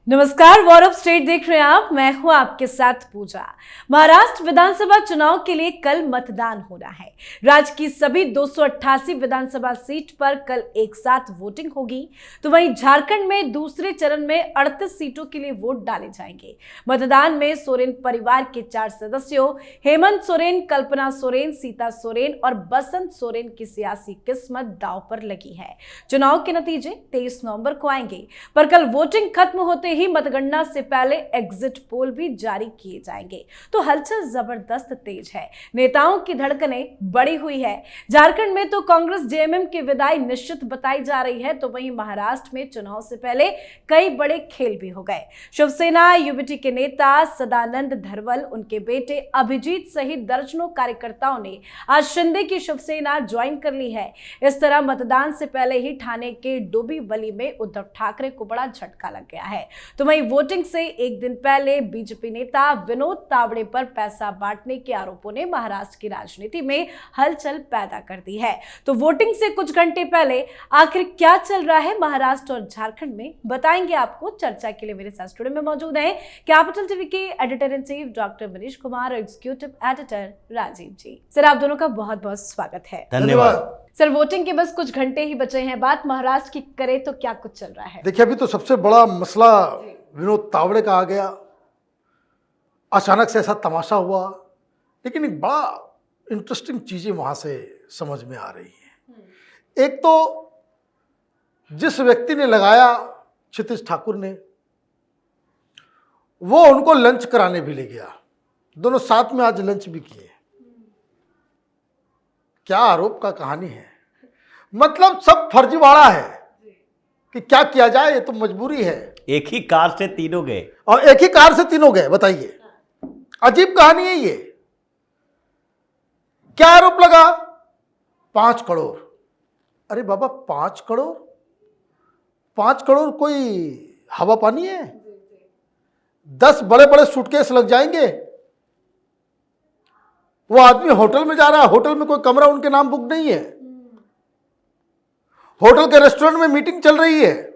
नमस्कार, war of state देख रहे हैं आप। मैं हूं आपके साथ पूजा। महाराष्ट्र विधानसभा चुनाव के लिए कल मतदान होना है। राज्य की सभी 288 विधानसभा सीट पर कल एक साथ वोटिंग होगी, तो वहीं झारखंड में दूसरे चरण में 38 सीटों के लिए वोट डाले जाएंगे। मतदान में सोरेन परिवार के 4 सदस्यों हेमंत सोरेन, कल्पना सोरेन, सीता सोरेन और बसंत सोरेन की सियासी किस्मत दांव पर लगी है। चुनाव के नतीजे 23 नवंबर को आएंगे, पर कल वोटिंग खत्म होते ही मतगणना से पहले एग्जिट पोल भी जारी किए जाएंगे, तो हलचल जबरदस्त तेज है। नेताओं की धड़कनें बढ़ी हुई है। झारखंड में तो कांग्रेस जेएमएम की विदाई निश्चित बताई जा रही है, तो वहीं महाराष्ट्र में चुनाव से पहले कई बड़े खेल भी हो गए। शिवसेना यूबीटी के नेता सदानंद धरवल, उनके बेटे अभिजीत सहित दर्जनों कार्यकर्ताओं ने आज शिंदे की शिवसेना ज्वाइन कर ली है। इस तरह मतदान से पहले ही ठाणे के डोंबिवली में उद्धव ठाकरे को बड़ा झटका लग गया है। तो वहीं वोटिंग से एक दिन पहले बीजेपी नेता विनोद तावड़े पर पैसा बांटने के आरोपों ने महाराष्ट्र की राजनीति में हलचल पैदा कर दी है। तो वोटिंग से कुछ घंटे पहले आखिर क्या चल रहा है महाराष्ट्र और झारखंड में, बताएंगे आपको। चर्चा के लिए मेरे साथ स्टूडियो में मौजूद हैं कैपिटल टीवी के editor in chief doctor Manish Kumar और एग्जीक्यूटिव एडिटर राजीव जी। सर, आप दोनों का बहुत बहुत स्वागत है। धन्यवाद। सर, वोटिंग के बस कुछ घंटे ही बचे हैं। बात महाराष्ट्र की करें तो क्या कुछ चल रहा है? देखिए, अभी तो सबसे बड़ा मसला विनोद तावड़े का आ गया। अचानक से ऐसा तमाशा हुआ, लेकिन एक बड़ा इंटरेस्टिंग चीजें वहां से समझ में आ रही हैं। एक तो जिस व्यक्ति ने लगाया, क्षितिज ठाकुर ने, वो उनको लंच कराने भी ले गया। दोनों साथ में आज लंच भी किए। क्या आरोप का कहानी है। मतलब सब फर्जीवाड़ा है कि क्या किया जाए, ये तो मजबूरी है। एक ही कार से तीनों गए और एक ही कार से तीनों गए। बताइए, अजीब कहानी है ये। क्या आरोप लगा? 5 करोड़। अरे बाबा, 5 करोड़? 5 करोड़ कोई हवा पानी है? 10 बड़े बड़े सूटकेस लग जाएंगे। वो आदमी होटल में जा रहा है, होटल में कोई कमरा उनके नाम बुक नहीं है। होटल के रेस्टोरेंट में मीटिंग चल रही है,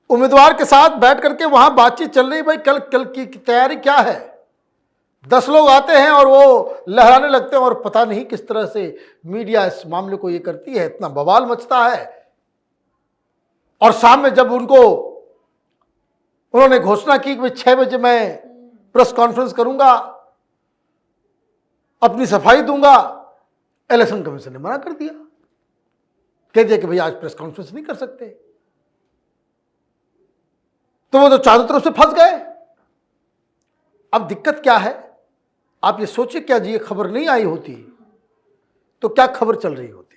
उम्मीदवार के साथ बैठ करके वहां बातचीत चल रही है। भाई कल की तैयारी क्या है? 10 लोग आते हैं और वो लहराने लगते हैं, और पता नहीं किस तरह से मीडिया इस मामले को ये करती है, इतना बवाल मचता है। और शाम में जब उन्होंने घोषणा की कि 6 बजे मैं प्रेस कॉन्फ्रेंस करूंगा, अपनी सफाई दूंगा, इलेक्शन कमीशन ने मना कर दिया, कह दिया कि भाई आज प्रेस कॉन्फ्रेंस नहीं कर सकते। तो वो तो चारों तरफ से फंस गए। अब दिक्कत क्या है? आप ये सोचिए, क्या जी ये खबर नहीं आई होती तो क्या खबर चल रही होती?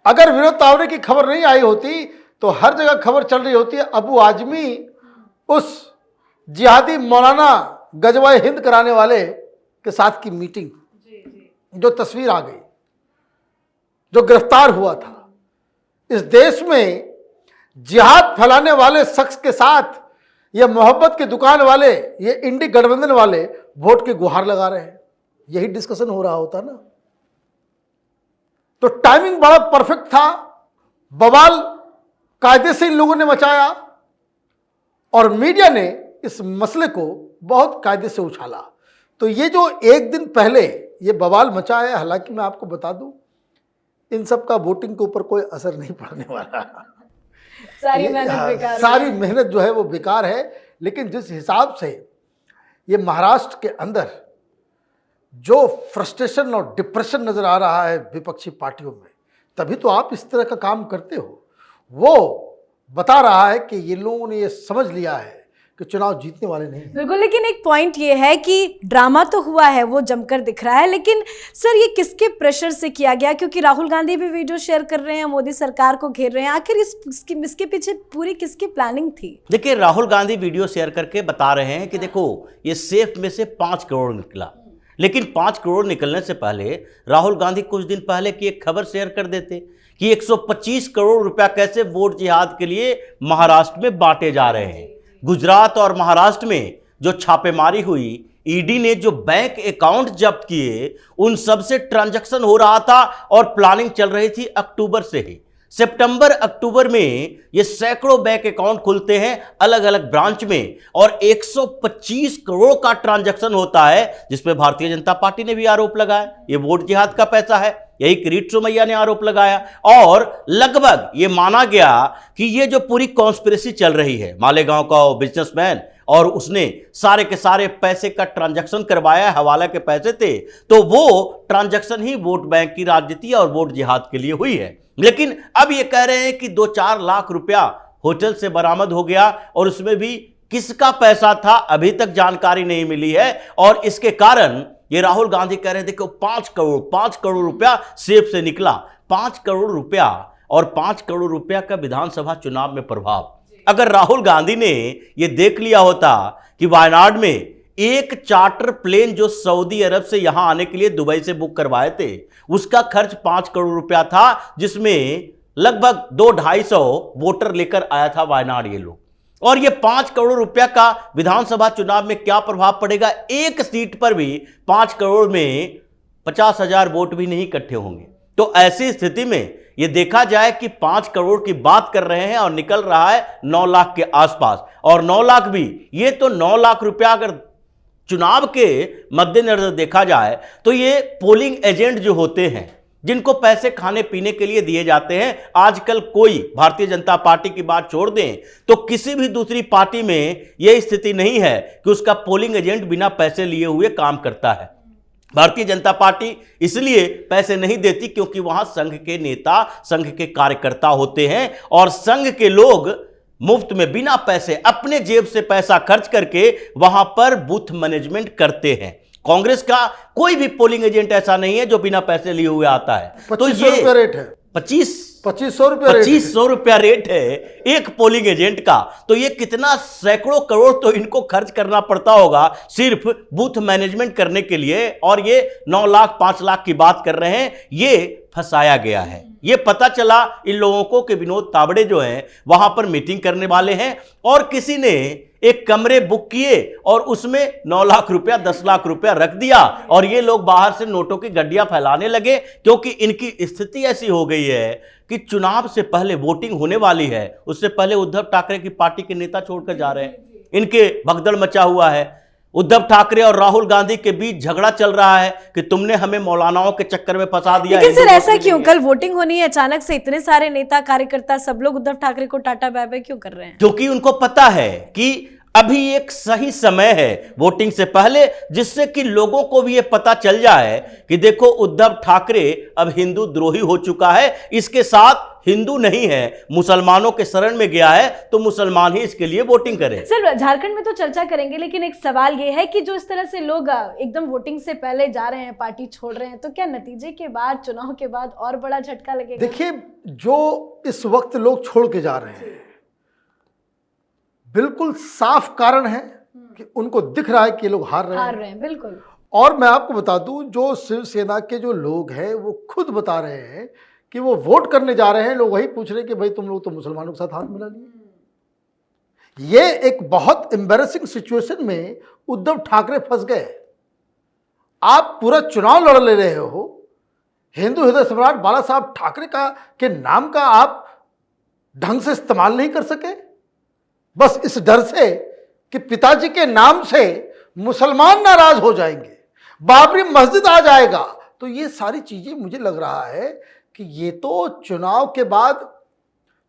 अगर विनोद तावड़े की खबर नहीं आई होती तो हर जगह खबर चल रही होती है अबू आजमी उस जिहादी मौलाना गजवाए हिंद कराने वाले के साथ की मीटिंग, जो तस्वीर आ गई, जो गिरफ्तार हुआ था। इस देश में जिहाद फैलाने वाले शख्स के साथ ये मोहब्बत की दुकान वाले, ये इंडी गठबंधन वाले वोट की गुहार लगा रहे हैं। यही डिस्कशन हो रहा होता ना। तो टाइमिंग बड़ा परफेक्ट था। बवाल कायदे से इन लोगों ने मचाया और मीडिया ने इस मसले को बहुत कायदे से उछाला। तो ये जो एक दिन पहले ये बवाल मचा है, हालांकि मैं आपको बता दूं, इन सब का वोटिंग के ऊपर कोई असर नहीं पड़ने वाला। सारी मेहनत बेकार, सारी मेहनत जो है वो बेकार है। लेकिन जिस हिसाब से ये महाराष्ट्र के अंदर जो फ्रस्ट्रेशन और डिप्रेशन नजर आ रहा है विपक्षी पार्टियों में, तभी तो आप इस तरह का काम करते हो। वो बता रहा है कि ये लोगों ने ये समझ लिया है कि चुनाव जीतने वाले नहीं। बिल्कुल, लेकिन एक पॉइंट ये है कि ड्रामा तो हुआ है, वो जमकर दिख रहा है, लेकिन सर ये किसके प्रेशर से किया गया? क्योंकि राहुल गांधी भी वीडियो शेयर कर रहे हैं, मोदी सरकार को घेर रहे हैं। आखिर इसके पीछे पूरी किसकी प्लानिंग थी? देखिए, राहुल गांधी वीडियो शेयर करके बता रहे हैं कि देखो ये सेफ में से 5 करोड़ निकला, लेकिन 5 करोड़ निकलने से पहले राहुल गांधी कुछ दिन पहले की एक खबर शेयर कर देते कि 125 करोड़ रुपया कैसे वोट जिहाद के लिए महाराष्ट्र में बांटे जा रहे हैं। गुजरात और महाराष्ट्र में जो छापेमारी हुई, ईडी ने जो बैंक अकाउंट जब्त किए, उन सब से ट्रांजैक्शन हो रहा था और प्लानिंग चल रही थी अक्टूबर से ही। सितंबर अक्टूबर में ये सैकड़ों बैंक अकाउंट खुलते हैं अलग अलग ब्रांच में और 125 करोड़ का ट्रांजैक्शन होता है, जिसपे भारतीय जनता पार्टी ने भी आरोप लगाया ये वोट जिहाद का पैसा है। यही किरीट सोमैया ने आरोप लगाया और लगभग ये माना गया कि ये जो पूरी कॉन्स्पिरेसी चल रही है, मालेगांव का बिजनेसमैन और उसने सारे के सारे पैसे का ट्रांजैक्शन करवाया, हवाला के पैसे थे, तो वो ट्रांजैक्शन ही वोट बैंक की राजनीति और वोट जिहाद के लिए हुई है। लेकिन अब ये कह रहे हैं कि 2-4 लाख रुपया होटल से बरामद हो गया और उसमें भी किसका पैसा था अभी तक जानकारी नहीं मिली है। और इसके कारण ये राहुल गांधी कह रहे हैं देखो 5 करोड़ रुपया सेफ से निकला। 5 करोड़ रुपया और 5 करोड़ रुपया का विधानसभा चुनाव में प्रभाव। अगर राहुल गांधी ने यह देख लिया होता कि वायनाड में एक चार्टर प्लेन जो सऊदी अरब से यहां आने के लिए दुबई से बुक करवाए थे, उसका खर्च 5 करोड़ रुपया था, जिसमें लगभग 200-250 वोटर लेकर आया था वायनाड ये लोग। और ये 5 करोड़ रुपया का विधानसभा चुनाव में क्या प्रभाव पड़ेगा? एक सीट पर भी 5 करोड़ में 50,000 वोट भी नहीं इकट्ठे होंगे। तो ऐसी स्थिति में ये देखा जाए कि 5 करोड़ की बात कर रहे हैं और निकल रहा है 9 लाख के आसपास। और 9 लाख भी, ये तो 9 लाख रुपया अगर चुनाव के मद्देनजर देखा जाए तो ये पोलिंग एजेंट जो होते हैं, जिनको पैसे खाने पीने के लिए दिए जाते हैं, आजकल कोई भारतीय जनता पार्टी की बात छोड़ दें तो किसी भी दूसरी पार्टी में यह स्थिति नहीं है कि उसका पोलिंग एजेंट बिना पैसे लिए हुए काम करता है। भारतीय जनता पार्टी इसलिए पैसे नहीं देती क्योंकि वहां संघ के नेता, संघ के कार्यकर्ता होते हैं और संघ के लोग मुफ्त में बिना पैसे अपने जेब से पैसा खर्च करके वहां पर बूथ मैनेजमेंट करते हैं। कांग्रेस का कोई भी पोलिंग एजेंट ऐसा नहीं है जो बिना पैसे लिए हुए आता है। तो ये रेट है 2500 रुपया रेट है एक पोलिंग एजेंट का। तो ये कितना सैकड़ों करोड़ तो इनको खर्च करना पड़ता होगा सिर्फ बूथ मैनेजमेंट करने के लिए। और ये 9 लाख 5 लाख की बात कर रहे हैं, ये फंसाया गया है। ये पता चला इन लोगों को कि विनोद तावड़े जो हैं वहां पर मीटिंग करने वाले हैं और किसी ने एक कमरे बुक किए और उसमें 9 लाख रुपया 10 लाख रुपया रख दिया और ये लोग बाहर से नोटों की गड्डियां फैलाने लगे। क्योंकि इनकी स्थिति ऐसी हो गई है कि चुनाव से पहले वोटिंग होने वाली है, उससे पहले उद्धव ठाकरे की पार्टी के नेता छोड़कर जा रहे हैं। इनके भगदड़ मचा हुआ है। उद्धव ठाकरे और राहुल गांधी के बीच झगड़ा चल रहा है कि तुमने हमें मौलानाओं के चक्कर में फंसा दिया। लेकिन सर ऐसा क्यों? कल वोटिंग होनी है, अचानक से इतने सारे नेता कार्यकर्ता सब लोग उद्धव ठाकरे को टाटा बाय बाय क्यों कर रहे हैं? क्योंकि उनको पता है कि अभी एक सही समय है वोटिंग से पहले, जिससे कि लोगों को भी यह पता चल जाए कि देखो उद्धव ठाकरे अब हिंदू द्रोही हो चुका है, इसके साथ हिंदू नहीं है, मुसलमानों के शरण में गया है, तो मुसलमान ही इसके लिए वोटिंग करें। सर झारखंड में तो चर्चा करेंगे, लेकिन एक सवाल ये है कि जो इस तरह से लोग एकदम वोटिंग से पहले जा रहे हैं, पार्टी छोड़ रहे हैं, तो क्या नतीजे के बाद, चुनाव के बाद और बड़ा झटका लगेगा? देखिए, जो इस वक्त लोग छोड़ के जा रहे हैं, बिल्कुल साफ कारण है कि उनको दिख रहा है कि ये लोग हार रहे हैं। बिल्कुल। और मैं आपको बता दूं, जो शिवसेना के जो लोग हैं वो खुद बता रहे हैं कि वो वोट करने जा रहे हैं। लोग वही पूछ रहे हैं कि भाई तुम लोग तो मुसलमानों के साथ हाथ मिला लिए। ये एक बहुत एम्बैरेसिंग सिचुएशन में उद्धव ठाकरे फंस गए। आप पूरा चुनाव लड़ ले रहे हो, हिंदू हृदय सम्राट बाला साहब ठाकरे के नाम का आप ढंग से इस्तेमाल नहीं कर सके, बस इस डर से कि पिताजी के नाम से मुसलमान नाराज हो जाएंगे, बाबरी मस्जिद आ जाएगा। तो ये सारी चीजें मुझे लग रहा है कि ये तो चुनाव के बाद,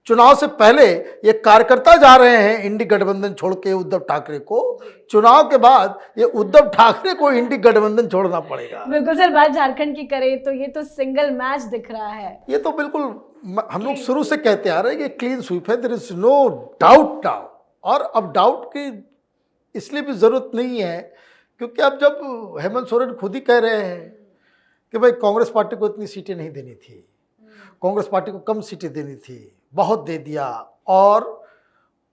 चुनाव से पहले ये कार्यकर्ता जा रहे हैं इंडी गठबंधन छोड़ के उद्धव ठाकरे को, चुनाव के बाद ये उद्धव ठाकरे को इंडी गठबंधन छोड़ना पड़ेगा। बिल्कुल सर, बात झारखंड की करें तो ये तो सिंगल मैच दिख रहा है। ये तो बिल्कुल हम लोग शुरू से कहते आ रहे हैं कि क्लीन स्वीप है, there is no doubt now. और अब डाउट की इसलिए भी जरूरत नहीं है क्योंकि अब जब हेमंत सोरेन खुद ही कह रहे हैं कि भाई कांग्रेस पार्टी को इतनी सीटें नहीं देनी थी, कांग्रेस पार्टी को कम सीटें देनी थी, बहुत दे दिया और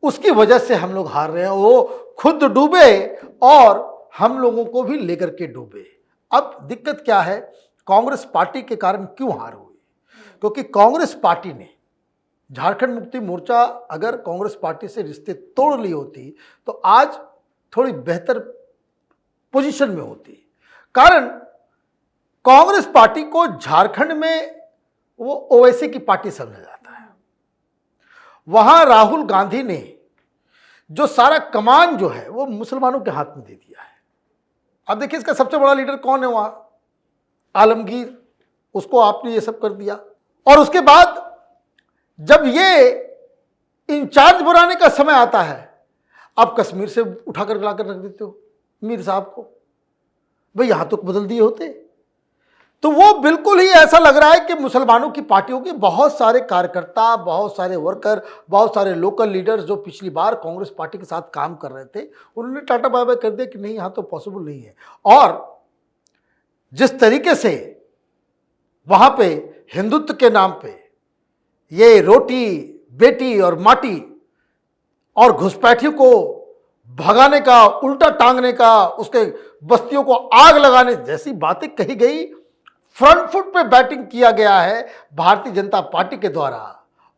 उसकी वजह से हम लोग हार रहे हैं। वो खुद डूबे और हम लोगों को भी लेकर के डूबे। अब दिक्कत क्या है, कांग्रेस पार्टी के कारण क्यों हार हुई? क्योंकि कांग्रेस पार्टी ने, झारखंड मुक्ति मोर्चा अगर कांग्रेस पार्टी से रिश्ते तोड़ ली होती तो आज थोड़ी बेहतर पोजीशन में होती। कारण कांग्रेस पार्टी को झारखंड में वो ओवैसी की पार्टी समझा जाता है। वहां राहुल गांधी ने जो सारा कमान जो है वो मुसलमानों के हाथ में दे दिया है। अब देखिए इसका सबसे बड़ा लीडर कौन है वहां, आलमगीर, उसको आपने ये सब कर दिया। और उसके बाद जब ये इंचार्ज बनाने का समय आता है, आप कश्मीर से उठाकर लाकर रख देते हो मीर साहब को, भाई यहां तो बदल दिए होते। तो वो बिल्कुल ही ऐसा लग रहा है कि मुसलमानों की पार्टियों के बहुत सारे कार्यकर्ता, बहुत सारे वर्कर, बहुत सारे लोकल लीडर्स जो पिछली बार कांग्रेस पार्टी के साथ काम कर रहे थे, उन्होंने टाटा बाय बाय कर दिया कि नहीं, यहां तो पॉसिबल नहीं है। और जिस तरीके से वहां पे हिंदुत्व के नाम पे ये रोटी बेटी और माटी और घुसपैठियों को भगाने का, उल्टा टांगने का, उसके बस्तियों को आग लगाने जैसी बातें कही गई, फ्रंट फुट पे बैटिंग किया गया है भारतीय जनता पार्टी के द्वारा।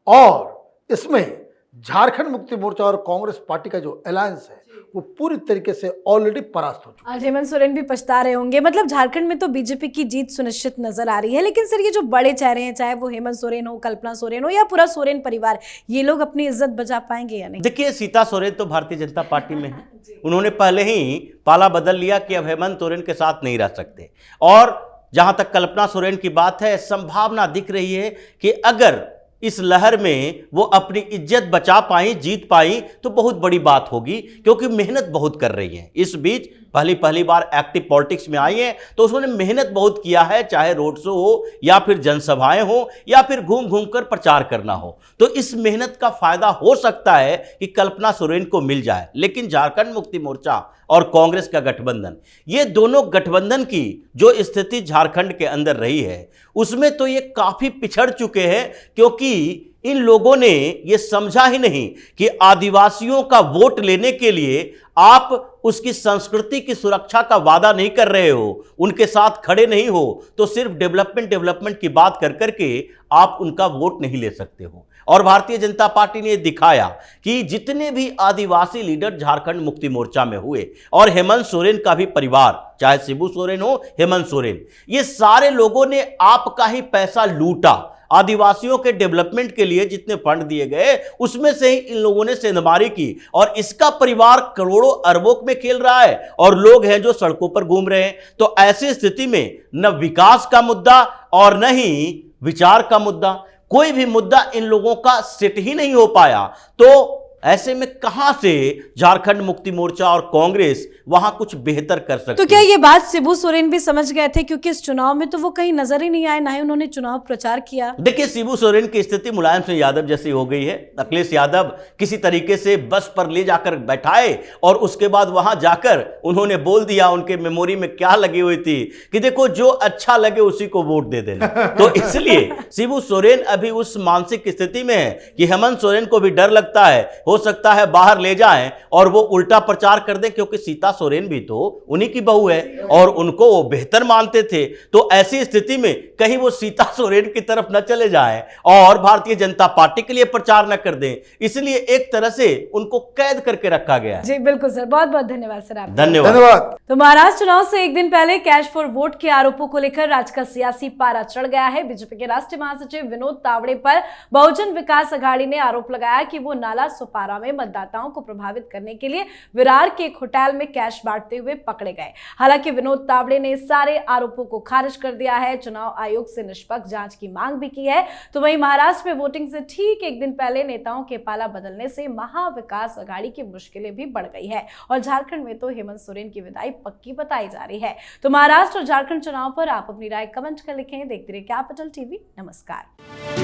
और इसमें झारखंड मुक्ति मोर्चा और कांग्रेस पार्टी का जो अलायंस है वो पूरी तरीके से ऑलरेडी परास्त हो चुका है। आज हेमंत सोरेन भी पछता रहे होंगे। मतलब झारखंड में तो बीजेपी की जीत सुनिश्चित नजर आ रही है, लेकिन सर ये जो बड़े चेहरे हैं, चाहे वो हेमंत सोरेन हो, कल्पना सोरेन हो या पूरा सोरेन परिवार, ये लोग अपनी इज्जत बचा पाएंगे या नहीं? देखिए, सीता सोरेन तो भारतीय जनता पार्टी में है। उन्होंने पहले ही पाला बदल लिया कि अब हेमंत सोरेन के साथ नहीं रह सकते। और जहां तक कल्पना सोरेन की बात है, संभावना दिख रही है कि अगर इस लहर में वो अपनी इज्जत बचा पाई, जीत पाई, तो बहुत बड़ी बात होगी, क्योंकि मेहनत बहुत कर रही है। इस बीच पहली बार एक्टिव पॉलिटिक्स में आई है, तो उन्होंने मेहनत बहुत किया है, चाहे रोड शो हो या फिर जनसभाएं हो या फिर घूम घूम कर प्रचार करना हो। तो इस मेहनत का फायदा हो सकता है कि कल्पना सोरेन को मिल जाए। लेकिन झारखंड मुक्ति मोर्चा और कांग्रेस का गठबंधन, ये दोनों गठबंधन की जो स्थिति झारखंड के अंदर रही है, उसमें तो ये काफी पिछड़ चुके हैं, क्योंकि इन लोगों ने ये समझा ही नहीं कि आदिवासियों का वोट लेने के लिए आप उसकी संस्कृति की सुरक्षा का वादा नहीं कर रहे हो, उनके साथ खड़े नहीं हो, तो सिर्फ डेवलपमेंट की बात कर करके आप उनका वोट नहीं ले सकते हो। और भारतीय जनता पार्टी ने दिखाया कि जितने भी आदिवासी लीडर झारखंड मुक्ति मोर्चा में हुए, और हेमंत सोरेन का भी परिवार, चाहे शिबू सोरेन हो, हेमंत सोरेन, ये सारे लोगों ने आपका ही पैसा लूटा। आदिवासियों के डेवलपमेंट के लिए जितने फंड दिए गए, उसमें से ही इन लोगों ने सेंधमारी की, और इसका परिवार करोड़ों अरबों में खेल रहा है, और लोग हैं जो सड़कों पर घूम रहे हैं। तो ऐसी स्थिति में न विकास का मुद्दा और न ही विचार का मुद्दा, कोई भी मुद्दा इन लोगों का सेट ही नहीं हो पाया। तो ऐसे में कहां से झारखंड मुक्ति मोर्चा और कांग्रेस वहां कुछ बेहतर कर सकते? तो क्या ये बात शिबू सोरेन भी समझ गए थे? क्योंकि इस चुनाव में तो वो कहीं नजर ही नहीं आए, ना ही उन्होंने चुनाव प्रचार किया। देखिए, शिबू सोरेन की स्थिति मुलायम सिंह यादव जैसी हो गई है। अखिलेश यादव किसी तरीके से बस पर ले जाकर बैठाए, और उसके बाद वहां जाकर उन्होंने बोल दिया, उनके मेमोरी में क्या लगी हुई थी कि देखो, जो अच्छा लगे उसी को वोट दे देना। तो इसलिए शिबू सोरेन अभी उस मानसिक स्थिति में है कि हेमंत सोरेन को भी डर लगता है, हो सकता है बाहर ले जाएं और वो उल्टा प्रचार कर दें, क्योंकि सीता सोरेन भी तो उन्हीं की बहू है और उनको वो बेहतर मानते थे। तो ऐसी स्थिति में कहीं वो सीता सोरेन की तरफ न चले जाएं और भारतीय जनता पार्टी के लिए प्रचार न कर दें, इसलिए एक तरह से उनको कैद करके रखा गया है। जी बिल्कुल सर, बहुत बहुत धन्यवाद सर आप। धन्यवाद। तो महाराष्ट्र चुनाव से एक दिन पहले कैश फॉर वोट के आरोपों को लेकर राज्य का सियासी पारा चढ़ गया है। बीजेपी के राष्ट्रीय महासचिव विनोद तावड़े पर बहुजन विकास अघाड़ी ने आरोप लगाया कि वो नाला सुपारा में मतदाताओं को प्रभावित करने के लिए विरार के एक होटल में कैश बांटते हुए पकड़े गए। हालांकि विनोद तावड़े ने सारे आरोपों को खारिज कर दिया है, चुनाव आयोग से निष्पक्ष जांच की मांग भी की है। तो वहीं महाराष्ट्र में वोटिंग से ठीक एक दिन पहले नेताओं के पाला बदलने से महाविकास अघाड़ी की मुश्किलें भी बढ़ गई है, और झारखंड में तो हेमंत सोरेन की विदाई पक्की बताई जा रही है। तो महाराष्ट्र और झारखंड चुनाव पर आप अपनी राय कमेंट कर लिखें। देखते रहिए कैपिटल टीवी। नमस्कार।